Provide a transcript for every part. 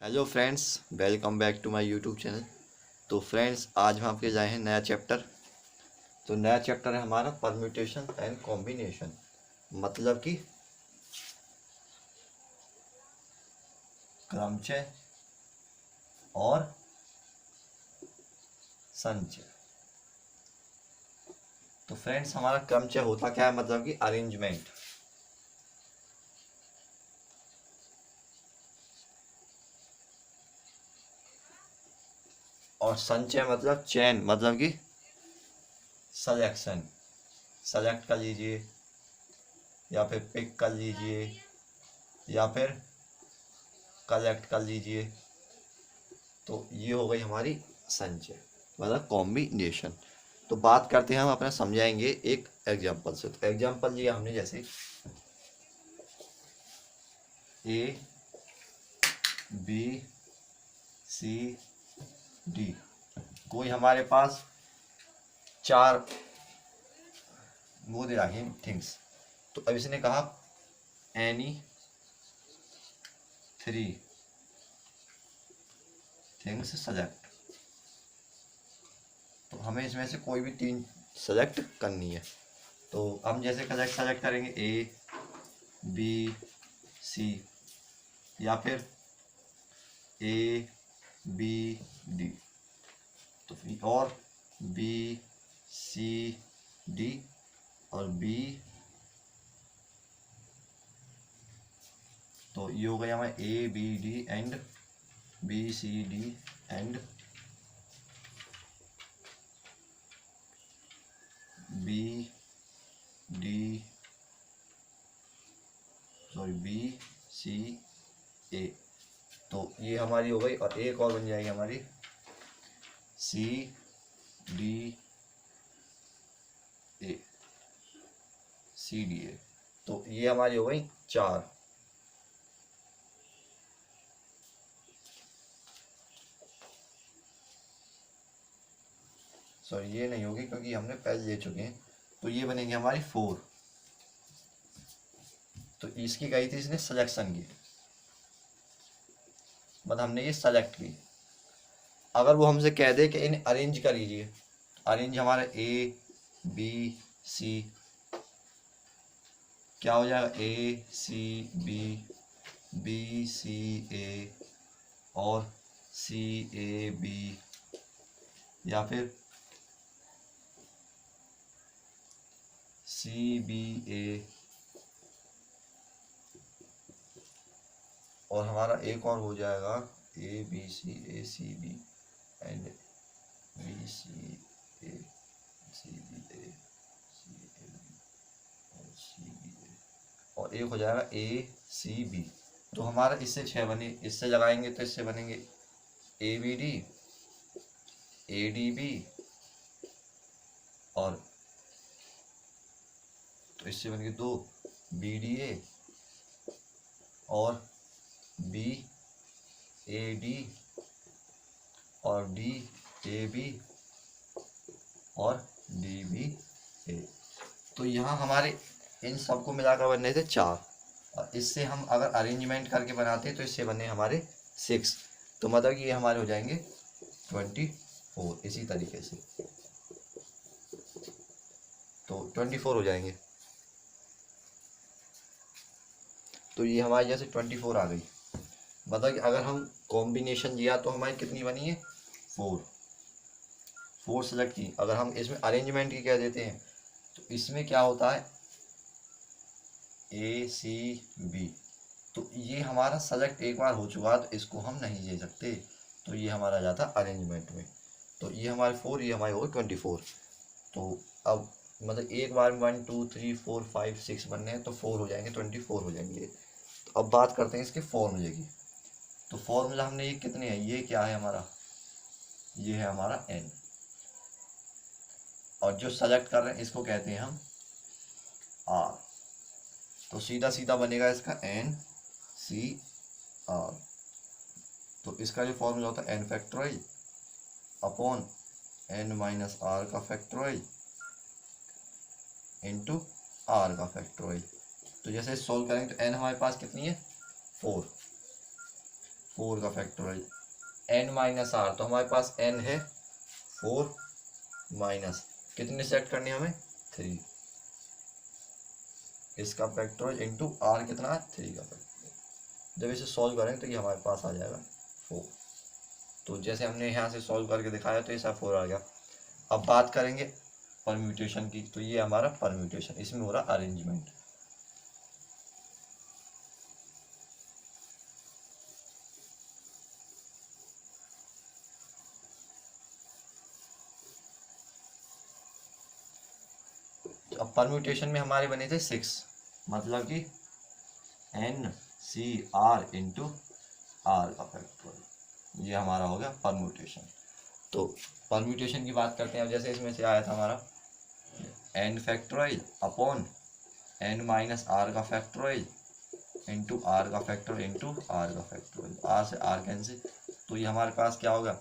Hello friends, welcome back to my YouTube channel. तो friends, आज हम आपके जाए हैं नया चैप्टर। तो नया चैप्टर है हमारा परम्यूटेशन एंड कॉम्बिनेशन, मतलब कि क्रमचय और संचय। तो फ्रेंड्स, हमारा क्रमचय होता क्या है, मतलब कि अरेंजमेंट। और संचय मतलब चयन, मतलब कि सलेक्शन। सेलेक्ट कर लीजिए या फिर पिक कर लीजिए या फिर कलेक्ट कर लीजिए। तो ये हो गई हमारी संचय, मतलब कॉम्बिनेशन। तो बात करते हैं, हम अपना समझाएंगे एक एग्जांपल से। तो एग्जांपल लिया हमने, जैसे ए बी सी डी। कोई हमारे पास चार वो दे रखे थिंग्स। तो अब इसने कहा एनी थ्री थिंग्स सेलेक्ट। तो हमें इसमें से कोई भी तीन सेलेक्ट करनी है। तो हम जैसे सेलेक्ट करेंगे ए बी सी, या फिर ए बी डी, तो और बी सी डी और बी। तो ये हो गया हमारा A B D and B C D and B D, sorry B C A. तो ये हमारी हो गई, और एक और बन जाएगी हमारी C D A, C D A. तो ये हमारी हो गई चार। सॉरी, ये नहीं होगी क्योंकि हमने पहले ले चुके हैं। तो ये बनेंगे हमारी फोर। तो इसकी कही थी इसने सिलेक्शन की, मतलब हमने ये सेलेक्ट की। अगर वो हमसे कह दे कि इन्हें अरेंज करीजिए, अरेंज हमारा ए बी सी क्या हो जाएगा, ए सी बी, बी सी ए और सी ए बी, या फिर सी बी ए। और हमारा एक और हो जाएगा A B C B and B C A C B A C A B और सी बी ए, और एक हो जाएगा ए सी बी। तो हमारा इससे छः बने, इससे लगाएंगे तो इससे बनेंगे A B D, A D B, और तो इससे बनेंगे दो बी डी ए और बी ए डी और डी ए बी और डी बी ए। तो यहाँ हमारे इन सबको मिलाकर बनने थे चार, और इससे हम अगर अरेंजमेंट करके बनाते तो इससे बने हमारे सिक्स। तो मतलब कि ये हमारे हो जाएंगे 24। इसी तरीके से तो 24 हो जाएंगे। तो ये हमारे जैसे 24 आ गई। मतलब कि अगर हम कॉम्बिनेशन लिया तो हमारी कितनी बनी है, फोर। फोर सेलेक्ट की। अगर हम इसमें अरेंजमेंट की कह देते हैं तो इसमें क्या होता है, ए सी बी। तो ये हमारा सेलेक्ट एक बार हो चुका है, तो इसको हम नहीं ले सकते। तो ये हमारा जाता है अरेंजमेंट में। तो ये हमारे फोर, ये हमारे हो गए 24। तो अब मतलब एक बार में 1 2 3 4 5 6 बनने हैं, तो 4 हो जाएंगे, 24 हो जाएंगे। तो अब बात करते हैं इसके फॉर्मूले की। तो फॉर्मूला हमने ये कितने हैं, ये क्या है हमारा, ये है हमारा n। और जो सेलेक्ट कर रहे हैं इसको कहते हैं हम r। तो सीधा सीधा बनेगा इसका n c r। तो इसका जो फॉर्मूला होता है n factorise upon n minus r का फैक्टोराइज इंटू r का फैक्टोराइज। तो जैसे सॉल्व करेंगे तो n हमारे पास कितनी है, 4। 4 का फैक्टोरियल n माइनस आर, तो हमारे पास n है 4 माइनस कितने सेट करने हमें 3, इसका फैक्टोरियल इंटू आर कितना है 3 का फैक्टोरियल। जब इसे सॉल्व करेंगे तो ये हमारे पास आ जाएगा 4। तो जैसे हमने यहाँ से सॉल्व करके दिखाया तो ये सब 4 आ गया। अब बात करेंगे परम्यूटेशन की, तो ये हमारा परम्यूटेशन, इसमें हो रहा अरेंजमेंट। अब परम्यूटेशन में हमारे बने थे 6, मतलब कि N C R into R का फैक्टोरियल, ये हमारा हो गया परम्यूटेशन। तो परम्यूटेशन की बात करते हैं। अब जैसे इसमें से आया था हमारा N factorial upon N minus R का फैक्टोरियल इंटू आर का फैक्टोरियल इंटू आर का फैक्टोरियल, आर से आर कैंसिल, तो ये हमारे पास क्या होगा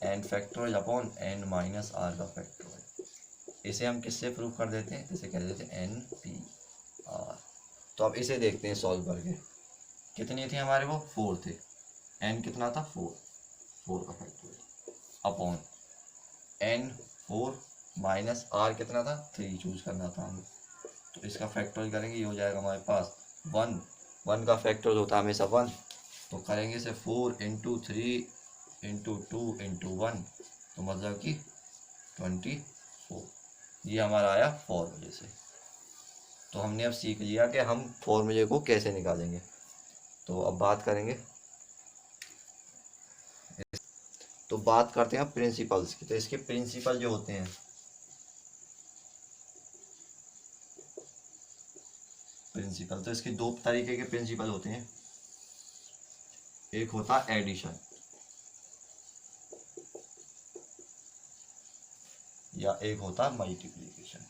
N factorial upon N minus R का फैक्टोरियल। इसे हम किससे प्रूव कर देते हैं, इसे कह देते हैं एन पी आर। तो अब इसे देखते हैं सॉल्व करके। कितने थे हमारे, वो 4 थे, एन कितना था 4 का factorial upon N 4 minus R कितना था 3 चूज करना था हमें, तो इसका फैक्टोरियल करेंगे, ये हो जाएगा हमारे पास 1 का फैक्टोरियल होता है हमेशा 1, तो करेंगे इसे 4 इंटू 3 इंटू 2 इंटू 1, तो मतलब कि 24, ये हमारा आया फॉर्मूले से। तो हमने अब सीख लिया कि हम फॉर्मूले को कैसे निकालेंगे। तो अब बात करेंगे, तो बात करते हैं प्रिंसिपल्स की। तो इसके प्रिंसिपल जो होते हैं, प्रिंसिपल, तो इसके 2 तरीके के प्रिंसिपल होते हैं। एक होता है एडिशन या एक होता है मल्टीप्लिकेशन।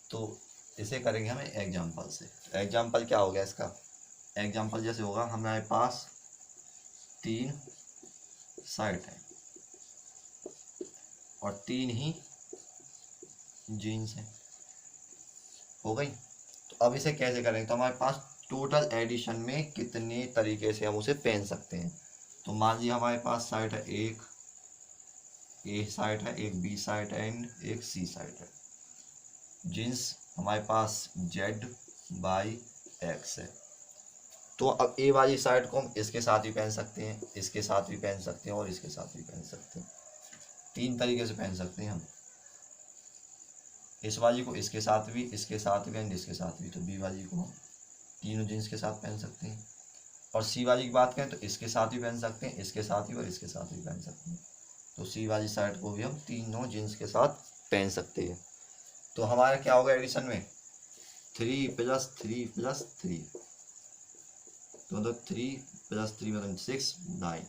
तो इसे करेंगे हमें एग्जाम्पल से। एग्जाम्पल क्या हो गया इसका, एग्जाम्पल जैसे होगा हमारे पास 3 शर्ट है और 3 ही जीन्स है, हो गई। तो अब इसे कैसे करेंगे, तो हमारे पास टोटल एडिशन में कितने तरीके से हम उसे पहन सकते हैं। तो मान लीजिए हमारे पास शर्ट है, एक ए साइड है, एक बी साइड है एंड एक सी साइड है। जींस हमारे पास जेड बाई एक्स है। तो अब ए वाली साइड को हम इसके साथ भी पहन सकते हैं, इसके साथ भी पहन सकते हैं और इसके साथ भी पहन सकते हैं। 3 तरीके से पहन सकते हैं हम, इस वाली को इसके साथ भी, इसके साथ भी एंड इसके साथ भी। तो बी वाली को हम तीनों जींस के साथ पहन सकते हैं। और सी वाली की बात करें तो इसके साथ भी पहन सकते हैं, इसके साथ भी और इसके साथ भी पहन सकते हैं। तो सी वाली साइड को भी हम तीनों जींस के साथ पहन सकते हैं। तो हमारा क्या होगा एडिशन में 3 + 3 + 3, तो मतलब 3 + 3 मतलब 6 9,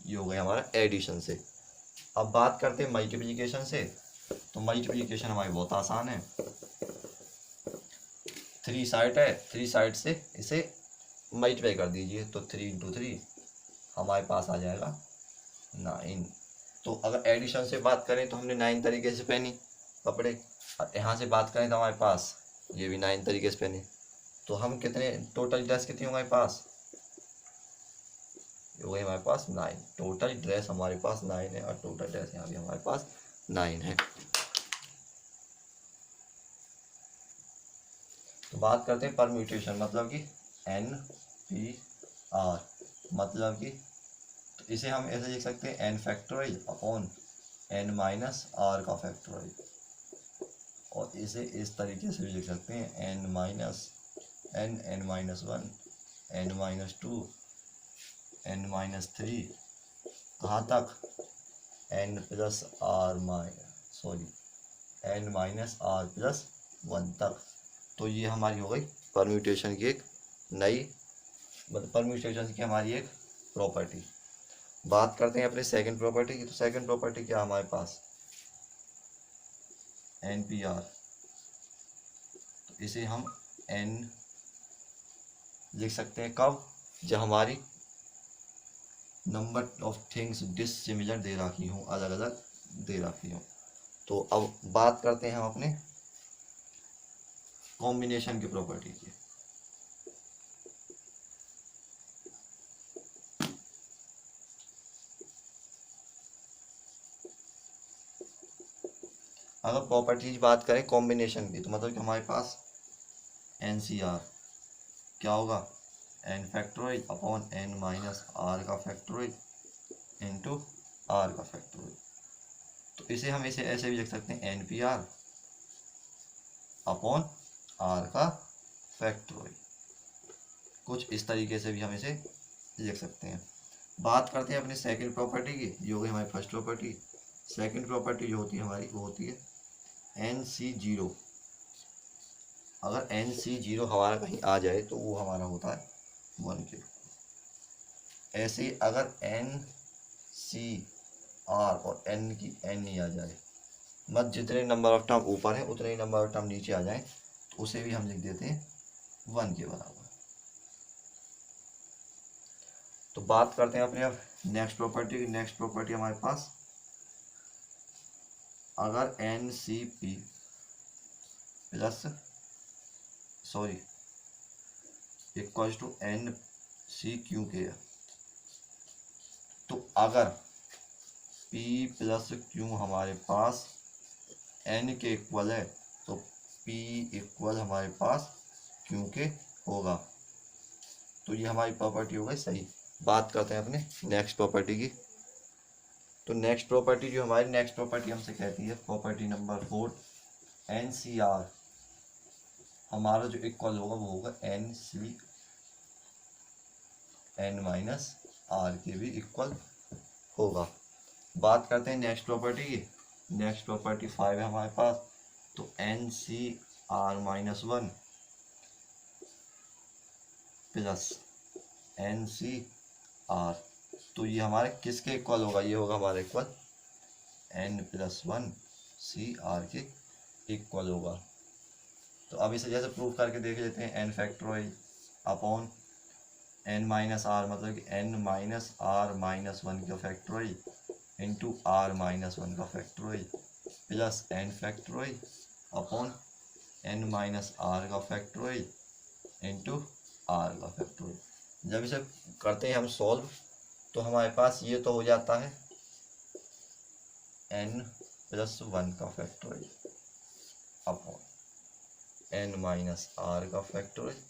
ये हो गया हमारा एडिशन से। अब बात करते हैं मल्टीप्लिकेशन से। तो मल्टीप्लिकेशन हमारी बहुत आसान है, 3 साइड है, 3 साइड से इसे मल्टीप्लाई कर दीजिए, तो 3 × 3 हमारे पास आ जाएगा 9। तो अगर एडिशन से बात करें तो हमने 9 तरीके से पहनी कपड़े, और यहाँ से बात करें तो हमारे पास ये भी 9 तरीके से पहने। तो हम कितने टोटल ड्रेस कितनी हमारे पास, ये हो गई हमारे पास 9। टोटल ड्रेस हमारे पास 9 है और टोटल ड्रेस यहाँ भी हमारे पास 9 है। तो बात करते हैं परम्यूटेशन, मतलब कि एन पी आर, मतलब कि तो इसे हम ऐसे लिख सकते हैं N factorial upon N minus R का फैक्टोरियल, और इसे इस तरीके से भी लिख सकते हैं N minus N, N minus 1, N minus 2, N minus 3, कहाँ तक N plus R N minus R plus 1 तक। तो ये हमारी हो गई परम्यूटेशन की एक नई, मतलब परम्यूटेशन की हमारी एक प्रॉपर्टी। बात करते हैं अपने सेकंड प्रॉपर्टी की। तो सेकंड प्रॉपर्टी क्या हमारे पास एन पी आर, तो इसे हम एन लिख सकते हैं कब, जब हमारी नंबर ऑफ थिंग्स डिसिमिलर दे रखी हूँ, अलग अलग दे रखी हूँ। तो अब बात करते हैं हम अपने कॉम्बिनेशन की प्रॉपर्टीज है। अगर प्रॉपर्टीज बात करें कॉम्बिनेशन की, तो मतलब कि हमारे पास NCR क्या होगा, n factorial upon n minus r का फैक्टोरियल इंटू r का फैक्टोरियल। तो इसे हम इसे ऐसे भी लिख सकते हैं NPR अपॉन r का फैक्टोरियल, कुछ इस तरीके से भी हम इसे लिख सकते हैं। बात करते हैं अपनी सेकंड प्रॉपर्टी की, जो है हमारी फर्स्ट प्रॉपर्टी। सेकंड प्रॉपर्टी जो होती है हमारी, वो होती है NC0। अगर NC0 हमारा कहीं आ जाए तो वो हमारा होता है 1 के। ऐसे ही अगर NCR और n की n नहीं आ जाए, मत जितने नंबर ऑफ टर्म ऊपर है उतने ही नंबर ऑफ टर्म नीचे आ जाए, तो उसे भी हम लिख देते हैं 1 के बराबर। तो बात करते हैं अपने अब नेक्स्ट प्रॉपर्टी की। नेक्स्ट प्रॉपर्टी हमारे पास, अगर NCP plus equal to NCQ, तो अगर P प्लस Q हमारे पास N के इक्वल है, तो P इक्वल हमारे पास Q के होगा। तो ये हमारी प्रॉपर्टी हो गई सही। बात करते हैं अपने नेक्स्ट प्रॉपर्टी की। तो नेक्स्ट प्रॉपर्टी जो हमारी नेक्स्ट प्रॉपर्टी हमसे कहती है, प्रॉपर्टी नंबर 4, NCR हमारा जो इक्वल होगा वो होगा NCN माइनस R के भी इक्वल होगा। बात करते हैं नेक्स्ट प्रॉपर्टी की। नेक्स्ट प्रॉपर्टी 5 है हमारे पास, तो NCR माइनस 1 प्लस NCR, तो ये हमारे किसके इक्वल होगा, ये होगा हमारे इक्वल N प्लस 1 CR के इक्वल होगा। तो अब इसे जैसे प्रूव करके देख लेते हैं, n factorial upon n minus R, मतलब कि n माइनस आर माइनस 1 का फैक्टोरियल इंटू r माइनस 1 का factorial plus n factorial upon n minus R का फैक्टोरियल इंटू r का फैक्टोरियल। जब इसे करते हैं हम सॉल्व, तो हमारे पास ये तो हो जाता है n प्लस 1 का factorial upon n minus R का फैक्टोरियल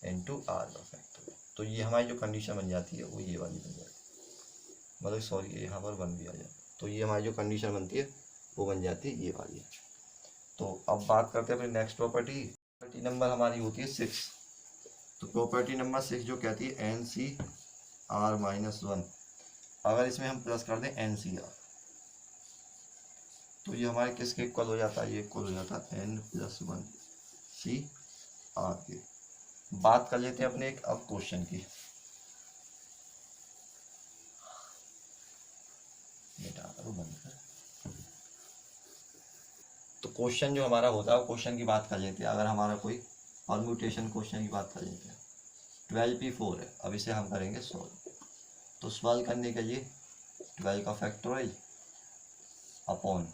इंटू r का फैक्टोरियल। तो ये हमारी जो कंडीशन बन जाती है वो ये वाली बन जाती है, मतलब सॉरी यहाँ पर 1 भी आ जाता है। तो ये हमारी जो कंडीशन बनती है वो बन जाती है ये वाली। तो अब बात करते हैं अपनी नेक्स्ट प्रॉपर्टी। प्रॉपर्टी नंबर हमारी होती है 6। तो प्रॉपर्टी नंबर 6 जो कहती है NCR माइनस 1, अगर इसमें हम प्लस कर दें NCR, तो ये हमारे किसके इक्वल हो जाता है, ये इक्वल हो जाता है N प्लस 1 CR के। बात कर लेते हैं अपने एक अब क्वेश्चन की। तो क्वेश्चन जो हमारा होता है, क्वेश्चन की बात कर लेते हैं। अगर हमारा कोई परम्यूटेशन क्वेश्चन की बात कर लेते हैं, 12P4 है, अब इसे हम करेंगे सॉल्व। तो सॉल्व करने के लिए 12 का फैक्टोरियल अपॉन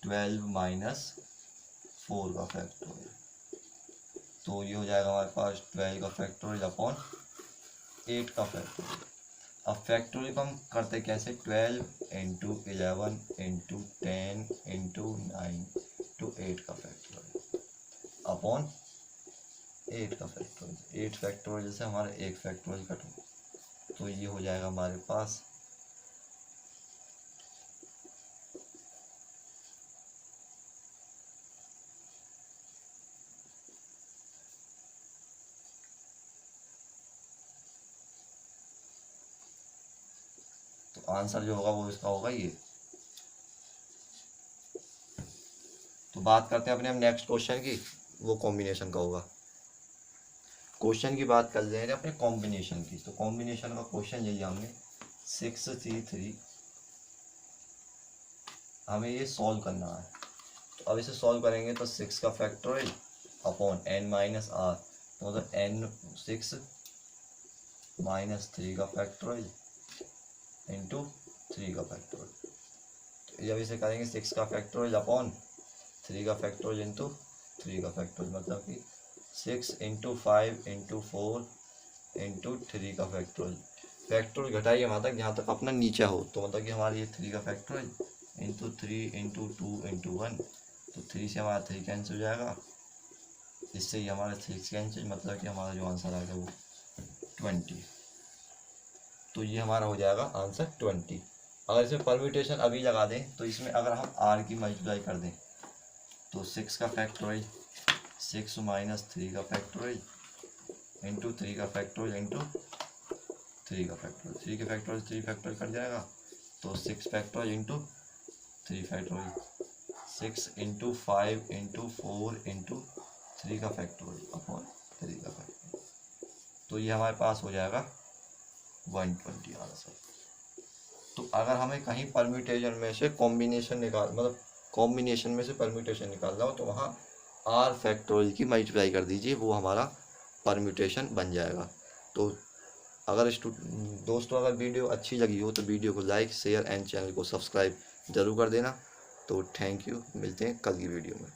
12 माइनस 4 का फैक्टोरियल, तो ये हो जाएगा हमारे पास 12 का फैक्टोरियल अपॉन 8 का फैक्टोरियल। अब फैक्टोरियल को हम करते कैसे, 12 इंटू 11 इंटू 10 इंटू 9 टू 8 का फैक्टोरियल अपॉन 8 का फैक्टोरियल। 8 फैक्टोरियल से हमारा एक फैक्टोरियल कट हो, तो ये हो जाएगा हमारे पास आंसर जो होगा वो इसका होगा ये। तो बात करते हैं अपने हम नेक्स्ट क्वेश्चन की, वो कॉम्बिनेशन का होगा। क्वेश्चन की बात कर रहे हैं अपने कॉम्बिनेशन की। तो कॉम्बिनेशन का क्वेश्चन यही हमने 6C3 हमें ये सॉल्व करना है। तो अब इसे सॉल्व करेंगे तो 6 का factorial upon n minus R, तो मतलब n6 माइनस 3 का फैक्टोरियल इंटू 3 का फैक्टोरियल। तो जब इसे करेंगे 6 का फैक्टोरियल अपॉन 3 का फैक्टोरियल इंटू 3 का फैक्टोरियल मतलब कि 6 इंटू 5 इंटू 4 इंटू 3 का फैक्टोरियल। फैक्टोरियल घटाइए वहाँ तक जहाँ तक अपना नीचे हो, तो मतलब कि हमारे ये 3 का फैक्टोरियल इंटू 3 इंटू 2 इंटू 1, तो 3 से हमारा 3 कैंसिल हो जाएगा, इससे ही हमारा 6 कैंसिल, मतलब कि हमारा जो आंसर आ गया वो 20। तो ये हमारा हो जाएगा आंसर 20। अगर इसमें परम्यूटेशन अभी लगा दें तो इसमें अगर हम आर की मल्टीप्लाई कर दें तो 6 का फैक्टोरियल 6 माइनस 3 का फैक्टोरियल इंटू 3 का फैक्टोरियल इंटू 3 का फैक्टोरियल, 3 के फैक्टोरियल 3 फैक्टोरियल कट जाएगा, तो 6 factorial into 3 factorial, 6 into 5 into 4 into 3 का फैक्टोरियल अपॉन 3 का फैक्टोरियल, तो ये हमारे पास हो जाएगा 120 आंसर। तो अगर हमें कहीं परम्यूटेशन में से कॉम्बिनेशन मतलब कॉम्बिनेशन में से परम्यूटेशन निकालना हो तो वहाँ आर फैक्टोरियल की मल्टीप्लाई कर दीजिए, वो हमारा परम्यूटेशन बन जाएगा। तो अगर दोस्तों अगर वीडियो अच्छी लगी हो तो वीडियो को लाइक शेयर एंड चैनल को सब्सक्राइब जरूर कर देना। तो थैंक यू, मिलते हैं कल की वीडियो में।